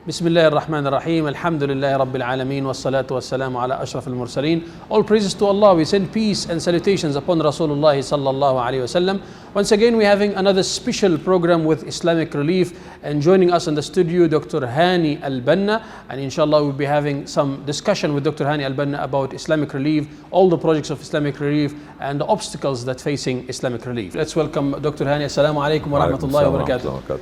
بسم الله الرحمن الرحيم الحمد لله رب العالمين والصلاة والسلام على أشرف المرسلين. All praises to Allah. We send peace and salutations upon Rasulullah sallallahu alayhi wasallam. Once again, we're having another special program with Islamic Relief, and joining us in the studio, Dr. Hani Al-Banna, and inshallah we'll be having some discussion with Dr. Hani Al-Banna about Islamic Relief, all the projects of Islamic Relief and the obstacles that facing Islamic Relief. Let's welcome Dr. Hani. Assalamu alaikum wa rahmatullahi wa barakatuh.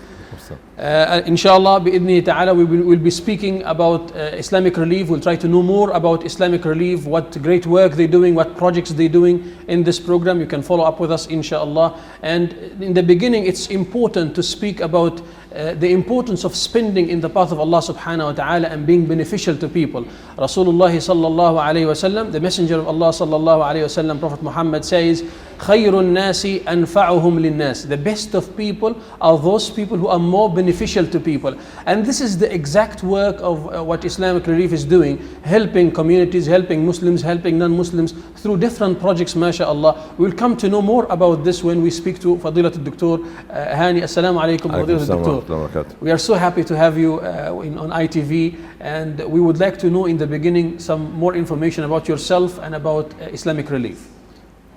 Inshallah, bi'idhni ta'ala, we'll be speaking about Islamic Relief. We'll try to know more about Islamic Relief, what great work they're doing, what projects they're doing in this program. You can follow up with us, inshallah. And in the beginning, it's important to speak about the importance of spending in the path of Allah subhanahu wa ta'ala and being beneficial to people. Rasulullah sallallahu alayhi wa sallam, the Messenger of Allah sallallahu alayhi wa sallam, Prophet Muhammad says, خَيْرُ النَّاسِ أَنْفَعُهُمْ لِلنَّاسِ. The best of people are those people who are more beneficial to people. And this is the exact work of what Islamic Relief is doing, helping communities, helping Muslims, helping non-Muslims through different projects, mashallah. We'll come to know more about this when we speak to Fadilat al-Doktor Hani. Assalamu alaikum, Fadilat al-Doktor. We are so happy to have you on ITV, and we would like to know in the beginning some more information about yourself and about Islamic Relief.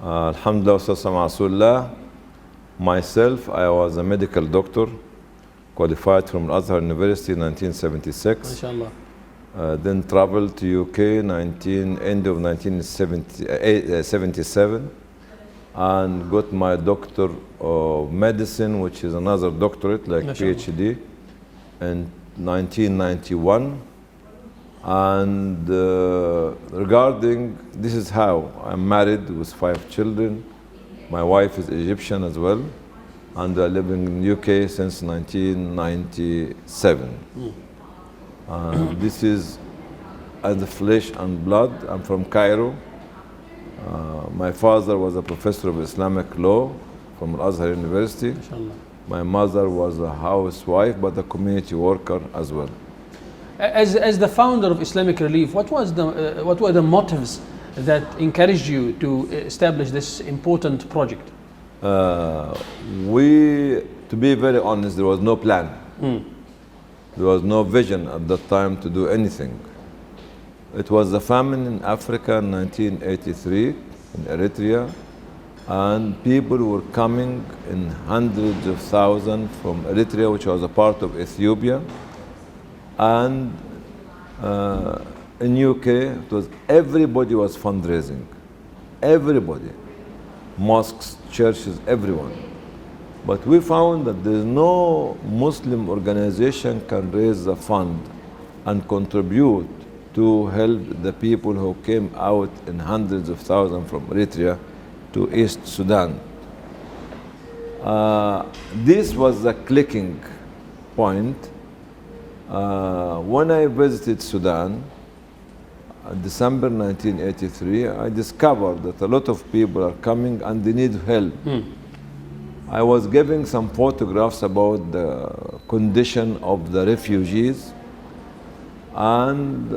Alhamdulillah, Rasulullah. Myself, I was a medical doctor, qualified from Al-Azhar University in 1976. MashaAllah. Then traveled to UK end of 1977, and got my doctor of medicine, which is another doctorate like PhD, in 1991. And regarding, this is how I'm married with 5 children. My wife is Egyptian as well, and I live in UK since 1997. This is as flesh and blood. I'm from Cairo. My father was a professor of Islamic law from Al-Azhar University. MashaAllah. My mother was a housewife, but a community worker as well. As the founder of Islamic Relief, what were the motives that encouraged you to establish this important project? To be very honest, there was no plan. There was no vision at that time to do anything. It was the famine in Africa in 1983 in Eritrea, and people were coming in hundreds of thousands from Eritrea, which was a part of Ethiopia. And in UK, everybody was fundraising. Everybody. Mosques, churches, everyone. But we found that there is no Muslim organization can raise a fund and contribute to help the people who came out in hundreds of thousands from Eritrea to East Sudan. This was the clicking point. When I visited Sudan, in December 1983, I discovered that a lot of people are coming and they need help. I was giving some photographs about the condition of the refugees, and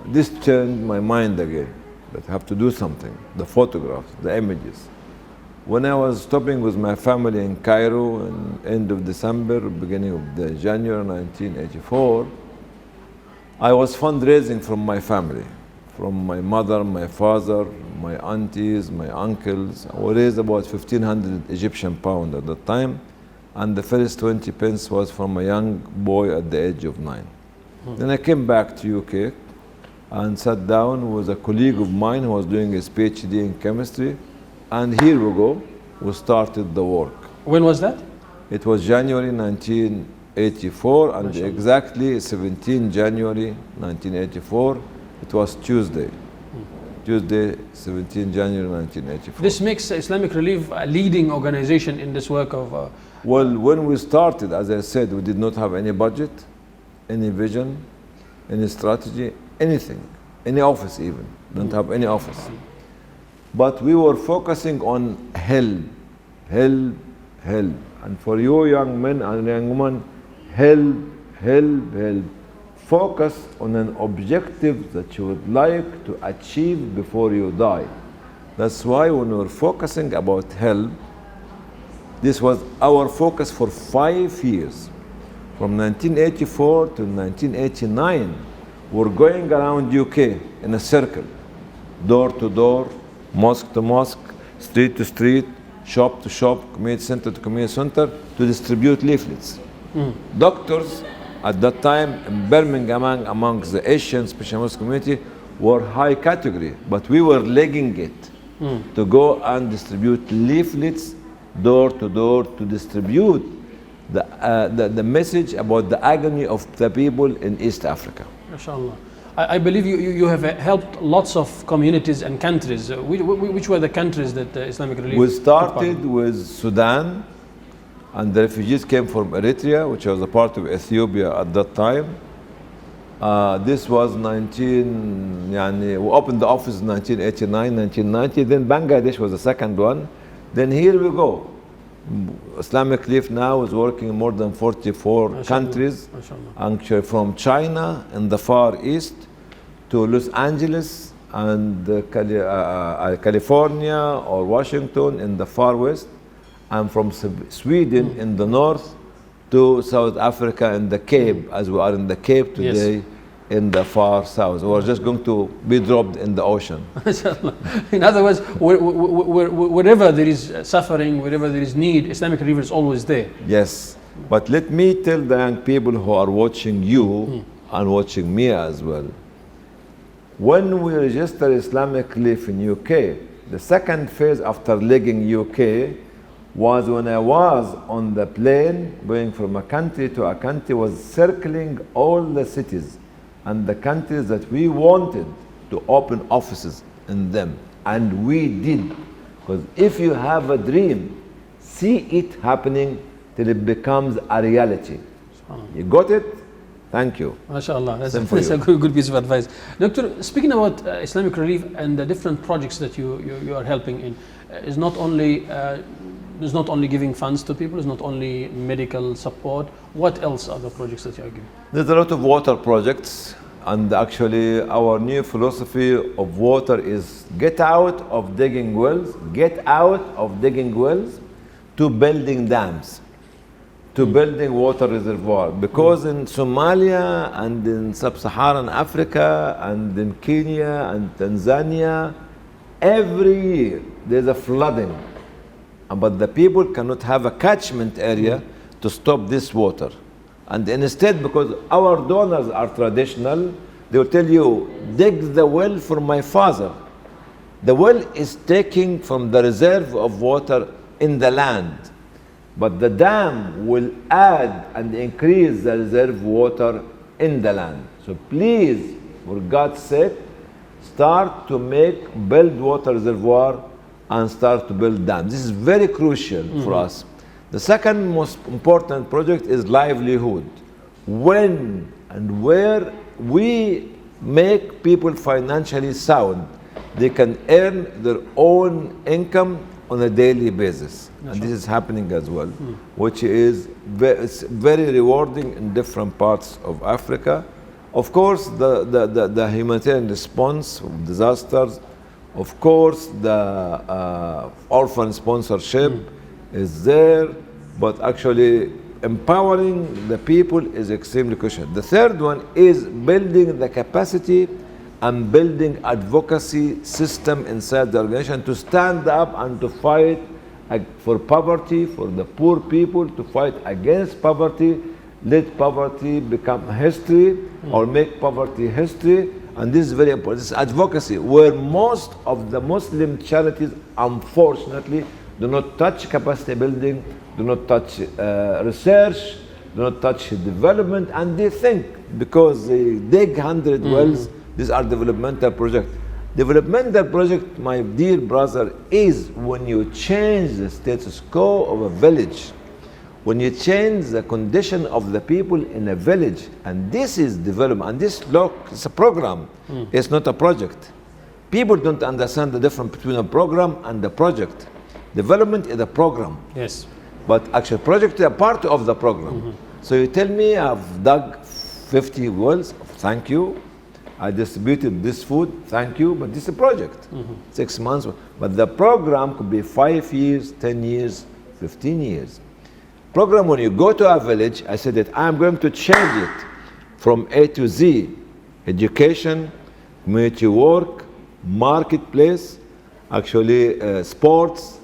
this turned my mind again, that I have to do something, the photographs, the images. When I was stopping with my family in Cairo in end of December, beginning of January 1984, I was fundraising from my family, from my mother, my father, my aunties, my uncles. I raised about 1,500 Egyptian pounds at that time, and the first 20 pence was from a young boy at the age of 9. Then I came back to UK and sat down with a colleague of mine who was doing his PhD in chemistry. And here we go, we started the work. When was that? It was January 1984, and exactly 17 January 1984, it was Tuesday. Tuesday, 17 January 1984. This makes Islamic Relief a leading organization in this work of... Well, when we started, as I said, we did not have any budget, any vision, any strategy, anything, any office even. Don't have any office. But we were focusing on help, help, help. And for you young men and young women, help, help, help. Focus on an objective that you would like to achieve before you die. That's why when we were focusing about help, this was our focus for 5 years. From 1984 to 1989, we're going around UK in a circle, door to door, mosque to mosque, street to street, shop to shop, community center to community center, to distribute leaflets. Doctors at that time in Birmingham, amongst the Asian special Muslim community, were high category, but we were legging it to go and distribute leaflets door to door to distribute the message about the agony of the people in East Africa. MashaAllah. I believe you have helped lots of communities and countries. Which were the countries that Islamic Relief? We started with Sudan, and the refugees came from Eritrea, which was a part of Ethiopia at that time. This was we opened the office in 1989, 1990. Then Bangladesh was the second one. Then here we go. Islamic Relief now is working in more than 44 countries, actually from China in the Far East to Los Angeles and California or Washington in the Far West, and from Sweden in the north to South Africa in the Cape, as we are in the Cape today. Yes. In the far south. We're just going to be dropped in the ocean. In other words, wherever there is suffering, wherever there is need, Islamic Relief is always there. Yes. But let me tell the young people who are watching you and watching me as well. When we registered Islamic Relief in UK, the second phase after legging UK was when I was on the plane going from a country to a country, was circling all the cities and the countries that we wanted to open offices in them. And we did. Because if you have a dream, see it happening till it becomes a reality. You got it? Thank you. MashaAllah, that's a good piece of advice. Doctor, speaking about Islamic Relief and the different projects that you are helping in, is not only giving funds to people, it's not only medical support. What else are the projects that you are giving? There's a lot of water projects, and actually our new philosophy of water is get out of digging wells to building dams, to building water reservoir. Because in Somalia and in sub-Saharan Africa and in Kenya and Tanzania, every year there's a flooding. But the people cannot have a catchment area to stop this water. And instead, because our donors are traditional, they will tell you, dig the well for my father. The well is taking from the reserve of water in the land. But the dam will add and increase the reserve water in the land. So please, for God's sake, start to build water reservoir and start to build dams. This is very crucial for us. The second most important project is livelihood. When and where we make people financially sound, they can earn their own income on a daily basis. And this is happening as well, which is very rewarding in different parts of Africa. Of course, the humanitarian response of disasters, of course, the orphan sponsorship is there, but actually empowering the people is extremely crucial. The third one is building the capacity and building advocacy system inside the organization to stand up and to fight for poverty, for the poor people, to fight against poverty, let poverty become history or make poverty history. And this is very important. This is advocacy, where most of the Muslim charities, unfortunately, do not touch capacity building, do not touch research, do not touch development, and they think because they dig 100 wells, these are developmental projects. Developmental project, my dear brother, is when you change the status quo of a village, when you change the condition of the people in a village, and this is development. And this, look, it's a program. It's not a project. People don't understand the difference between a program and a project. Development is a program. Yes. But actually, project is a part of the program. So you tell me I've dug 50 wells, thank you. I distributed this food, thank you, but this is a project. 6 months. But the program could be 5 years, 10 years, 15 years. Program, when you go to a village, I said that I'm going to change it from A to Z. Education, community work, marketplace, actually sports,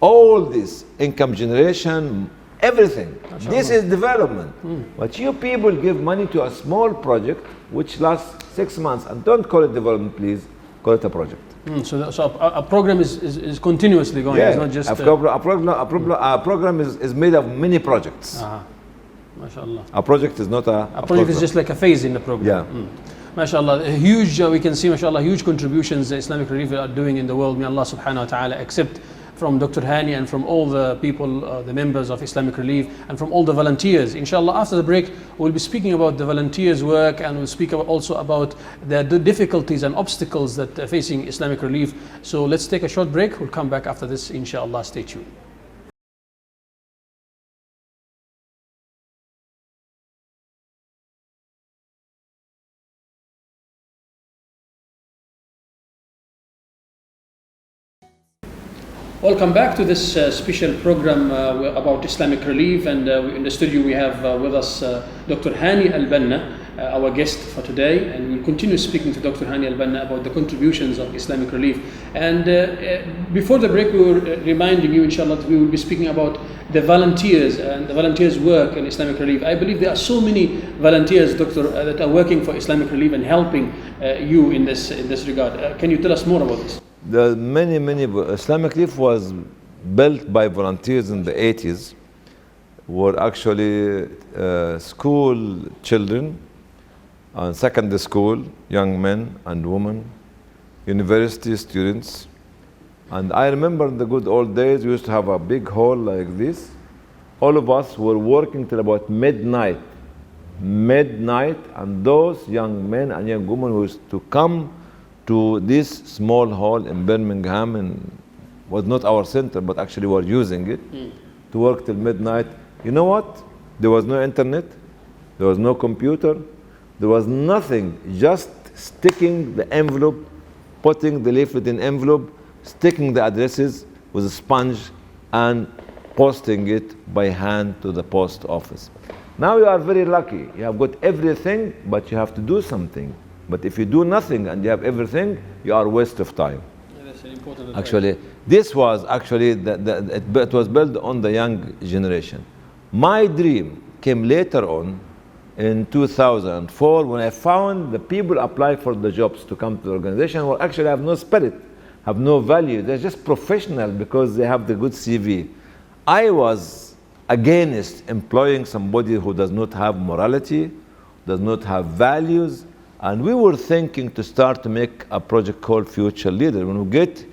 all this, income generation, everything. This is development. But you people give money to a small project which lasts 6 months, and don't call it development, please, call it a project. So a program is continuously going. Yeah, It's not just a program is made of many projects. MashaAllah. A project is not a A project program. is just like a phase in the program. Yeah. MashaAllah, a huge, we can see, MashaAllah, huge contributions the Islamic Relief are doing in the world. May Allah subhanahu wa ta'ala accept from Dr. Hani and from all the people, the members of Islamic Relief, and from all the volunteers. Inshallah, after the break, we'll be speaking about the volunteers' work, and we'll speak also about the difficulties and obstacles that are facing Islamic Relief. So let's take a short break. We'll come back after this, inshallah. Stay tuned. Welcome back to this special program about Islamic Relief, and in the studio we have with us Dr. Hani Al-Banna, our guest for today, and we'll continue speaking to Dr. Hani Al-Banna about the contributions of Islamic Relief. And before the break, we were reminding you, inshallah, that we will be speaking about the volunteers and the volunteers' work in Islamic Relief. I believe there are so many volunteers, Doctor, that are working for Islamic Relief and helping you in this regard. Can you tell us more about this? The many Islamic Relief was built by volunteers in the 80s, were actually school children and secondary school, young men and women, university students. And I remember in the good old days, we used to have a big hall like this. All of us were working till about midnight, and those young men and young women used to come to this small hall in Birmingham, and was not our center, but actually were using it to work till midnight. You know what? There was no internet, there was no computer, there was nothing, just sticking the envelope, putting the leaflet in envelope, sticking the addresses with a sponge and posting it by hand to the post office. Now you are very lucky. You have got everything, but you have to do something. But if you do nothing and you have everything, you are a waste of time. Yeah, that's an important Actually, this was actually, it was built on the young generation. My dream came later on in 2004 when I found the people apply for the jobs to come to the organization who actually have no spirit, have no value. They're just professional because they have the good CV. I was against employing somebody who does not have morality, does not have values. And we were thinking to start to make a project called Future Leader. When we get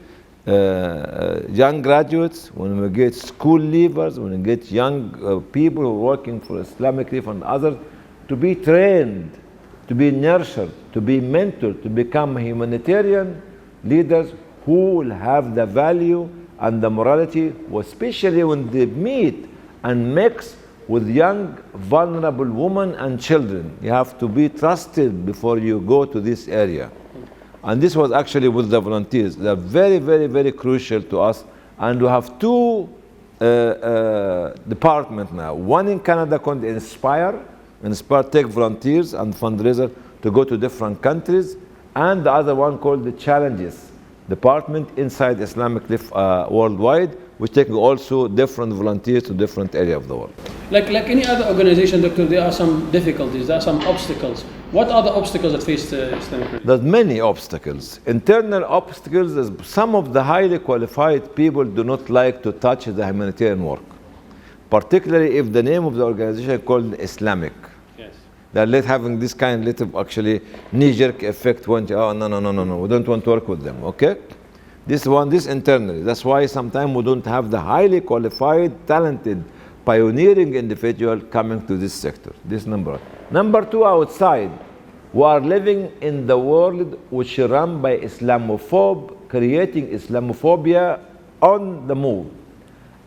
young graduates, when we get school leavers, when we get young people who are working for Islamic Relief and others, to be trained, to be nurtured, to be mentored, to become humanitarian leaders who will have the value and the morality, especially when they meet and mix with young, vulnerable women and children. You have to be trusted before you go to this area. And this was actually with the volunteers. They're very crucial to us. And we have two departments now. One in Canada called Inspire. Inspire take volunteers and fundraisers to go to different countries. And the other one called the Challenges department inside Islamic Relief worldwide, which take also different volunteers to different areas of the world. Like any other organization, Doctor, there are some difficulties, there are some obstacles. What are the obstacles that face Islamic Relief? There's many obstacles. Internal obstacles is some of the highly qualified people do not like to touch the humanitarian work, particularly if the name of the organization is called Islamic. Yes. They're having this kind of actually knee-jerk effect when, oh, no, we don't want to work with them, okay? This internally. That's why sometimes we don't have the highly qualified, talented, pioneering individual coming to this sector. This number one. Number two, outside. We are living in the world which is run by Islamophobes, creating Islamophobia on the move.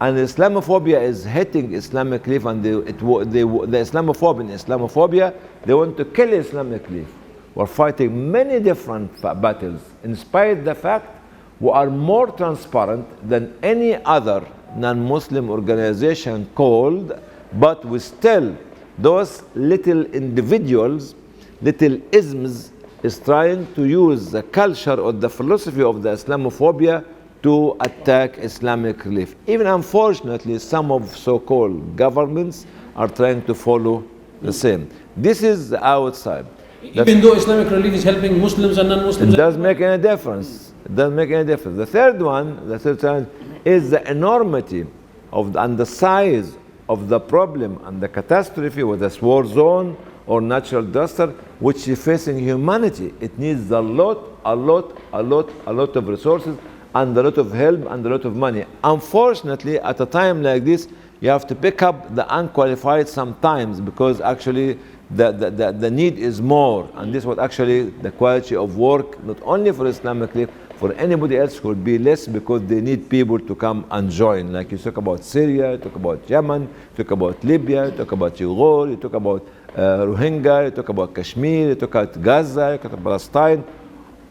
And Islamophobia is hitting Islamic Relief, and the Islamophobe in Islamophobia, they want to kill Islamic Relief. We're fighting many different battles, in spite of the fact we are more transparent than any other non-Muslim organization called but we still, those little individuals, little isms, is trying to use the culture or the philosophy of the Islamophobia to attack Islamic relief. Even unfortunately, some of so-called governments are trying to follow the same. This is the outside. Even though Islamic relief is helping Muslims and non-Muslims? It doesn't make any difference. It doesn't make any difference. The third challenge is the enormity of and the size of the problem and the catastrophe, whether it's war zone or natural disaster, which is facing humanity. It needs a lot of resources and a lot of help and a lot of money. Unfortunately, at a time like this, you have to pick up the unqualified sometimes, because actually the need is more, and this is what actually the quality of work, not only for Islamic Relief, for anybody else would be less, because they need people to come and join. Like you talk about Syria, you talk about Yemen, you talk about Libya, you talk about Uyghur, you talk about Rohingya, you talk about Kashmir, you talk about Gaza, you talk about Palestine,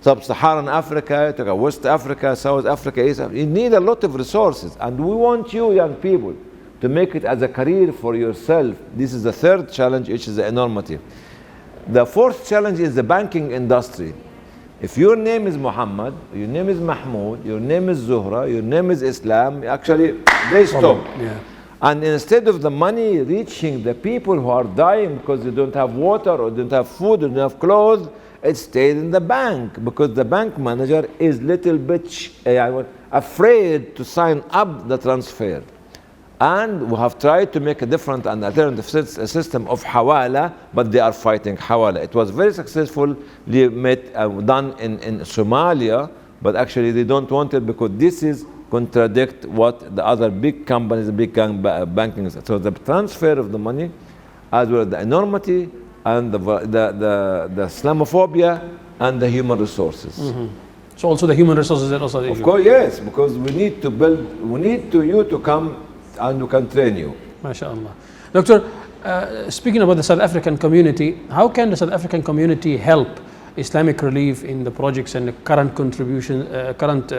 Sub-Saharan Africa, you talk about West Africa, South Africa, East Africa. You need a lot of resources, and we want you young people to make it as a career for yourself. This is the third challenge, which is the enormity. The fourth challenge is the banking industry. If your name is Muhammad, your name is Mahmoud, your name is Zuhra, your name is Islam, actually they stop. Yeah. And instead of the money reaching the people who are dying because they don't have water or don't have food or don't have clothes, it stayed in the bank, because the bank manager is little bit afraid to sign up the transfer. And we have tried to make a different and alternative system of hawala, but they are fighting hawala. It was very successfully done in Somalia, but actually they don't want it, because this is contradict what the other big companies, the big banking. So the transfer of the money, as well as the enormity and the Islamophobia and the human resources. Mm-hmm. So also the human resources are also the issue. Of course, yes, because we need to build, we need you to come and we can train you. MashaAllah. Doctor, speaking about the South African community, how can the South African community help Islamic Relief in the projects and the current contribution, current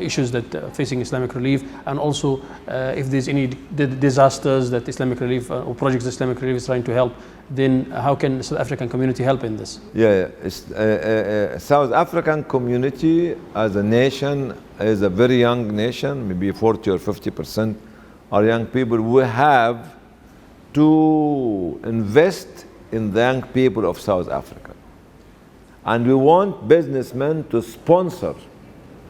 issues that are facing Islamic Relief, and also if there's any disasters that Islamic Relief or projects that Islamic Relief is trying to help, then how can the South African community help in this? South African community as a nation is a very young nation, maybe 40 or 50% are young people. We have to invest in the young people of South Africa. And we want businessmen to sponsor.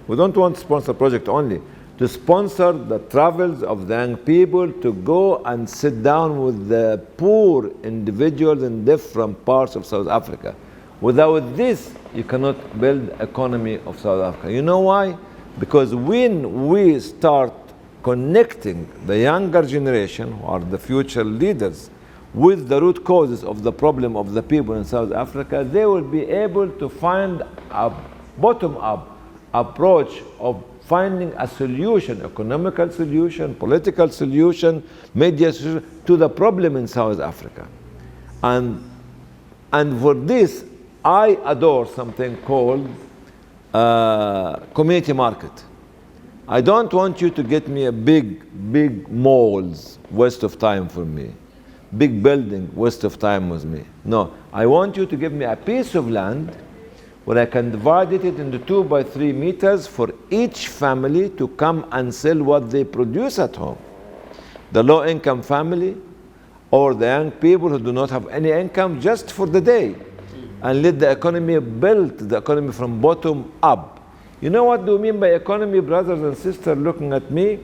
We don't want to sponsor project only, to sponsor the travels of the young people to go and sit down with the poor individuals in different parts of South Africa. Without this, you cannot build the economy of South Africa. You know why? Because when we start connecting the younger generation, who are the future leaders, with the root causes of the problem of the people in South Africa, they will be able to find a bottom-up approach of finding a solution, economical solution, political solution, media solution to the problem in South Africa. And for this, I adore something called community market. I don't want you to get me a big malls, waste of time for me. Big building, waste of time with me. No, I want you to give me a piece of land where I can divide it into 2 by 3 meters for each family to come and sell what they produce at home. The low-income family or the young people who do not have any income, just for the day, and let the economy build the economy from bottom up. You know what do we mean by economy, brothers and sisters looking at me?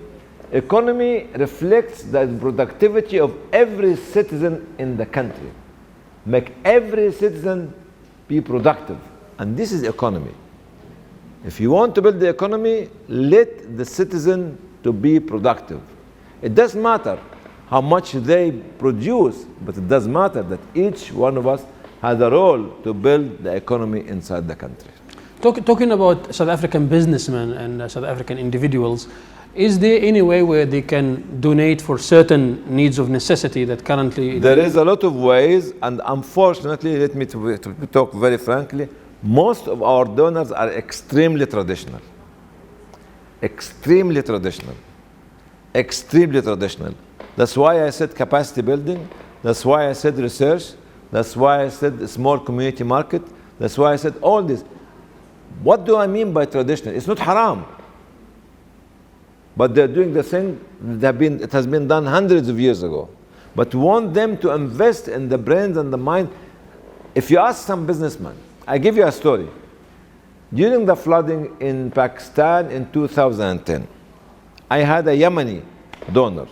Economy reflects the productivity of every citizen in the country. Make every citizen be productive. And this is economy. If you want to build the economy, let the citizen to be productive. It doesn't matter how much they produce, but it does matter that each one of us has a role to build the economy inside the country. Talking about South African businessmen and South African individuals, is there any way where they can donate for certain needs of necessity that currently... There is a lot of ways, and unfortunately, let me talk very frankly, most of our donors are extremely traditional. Extremely traditional. Extremely traditional. That's why I said capacity building. That's why I said research. That's why I said small community market. That's why I said all this. What do I mean by traditional? It's not haram. But they're doing the thing that it has been done hundreds of years ago. But we want them to invest in the brains and the mind. If you ask some businessman, I give you a story. During the flooding in Pakistan in 2010, I had a Yemeni donor.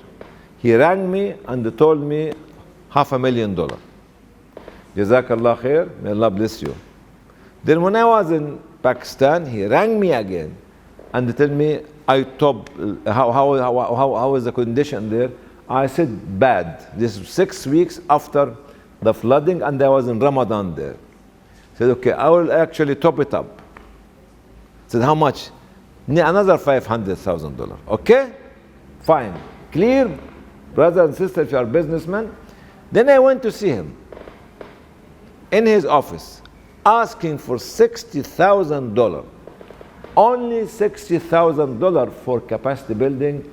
He rang me and told me $500,000. Jazakallah khair, may Allah bless you. Then when I was in Pakistan, he rang me again and told me, how is the condition there? I said, bad. This is 6 weeks after the flooding and I was in Ramadan there. He said, okay, I will actually top it up. I said, how much? Another $500,000. Okay? Fine. Clear? Brother and sister, if you are businessmen. Then I went to see him in his office, asking for $60,000. Only $60,000 for capacity building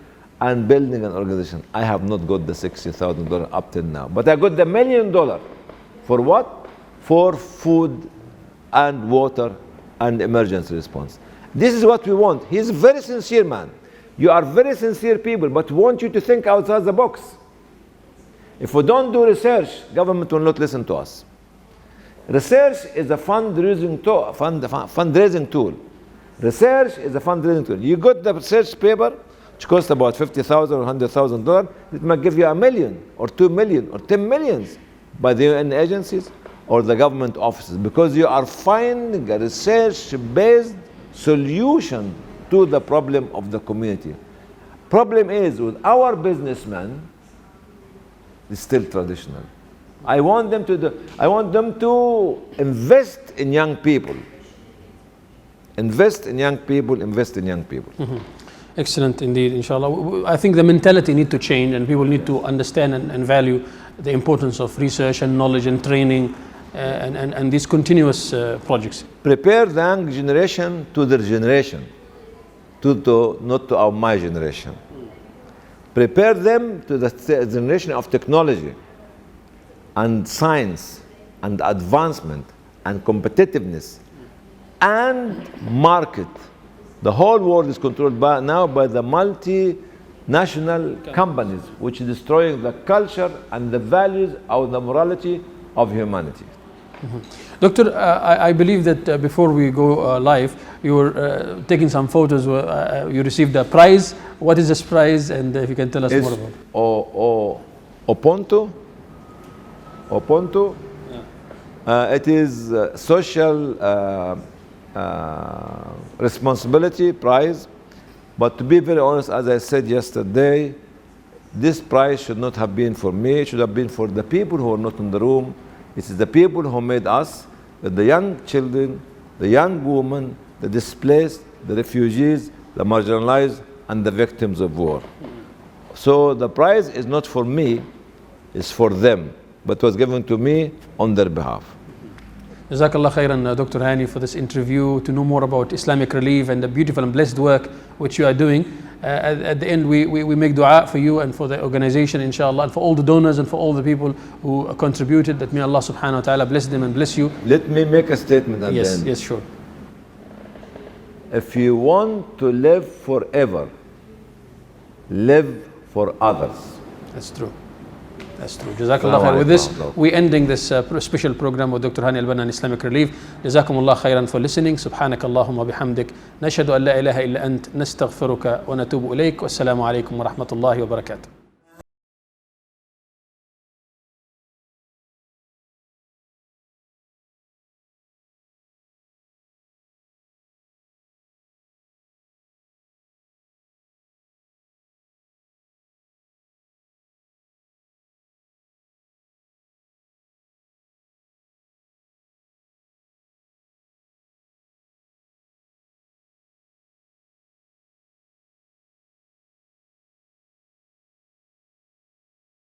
and building an organization. I have not got the $60,000 up till now. But I got the $1 million. For what? For food and water and emergency response. This is what we want. He's a very sincere man. You are very sincere people, but we want you to think outside the box. If we don't do research, government will not listen to us. Research is a fundraising tool. Research is a fundraising tool. You got the research paper, which costs about $50,000 or $100,000. It might give you $1 million or $2 million or $10 million by the UN agencies or the government offices, because you are finding a research-based solution to the problem of the community. Problem is with our businessmen, it's still traditional. I want them to invest in young people. Invest in young people, invest in young people. Mm-hmm. Excellent indeed, inshallah. I think the mentality need to change and people need to understand and value the importance of research and knowledge and training and these continuous projects. Prepare the young generation to their generation, not to my generation. Prepare them to the generation of technology and science and advancement and competitiveness and market. The whole world is controlled now by the multinational companies, which is destroying the culture and the values of the morality of humanity. Mm-hmm. Doctor, I believe that before we go live, you were taking some photos. You received a prize. What is this prize? And if you can tell us more about it. Oponto. Yeah. It is social responsibility prize. But to be very honest, as I said yesterday, this prize should not have been for me. It should have been for the people who are not in the room. It is the people who made us, the young children, the young women, the displaced, the refugees, the marginalized, and the victims of war. So the prize is not for me, it's for them, but was given to me on their behalf. Jazakallah khairan, Dr. Hani, for this interview, to know more about Islamic Relief and the beautiful and blessed work which you are doing. At the end, we make dua for you and for the organization, inshallah, and for all the donors and for all the people who contributed, that may Allah subhanahu wa ta'ala bless them and bless you. Let me make a statement at the end. Yes, sure. If you want to live forever, live for others. That's true. That's true. Jazakallah khair. With this, we're ending this special program with Dr. Hani Al-Banna and Islamic Relief. Jazakumullah khairan for listening. Subhanakallahumma bihamdik. Nashhadu an la ilaha illa ant. Nastaghfiruka wa natubu ilayk. Wassalamu alaikum wa rahmatullahi wa barakatuh.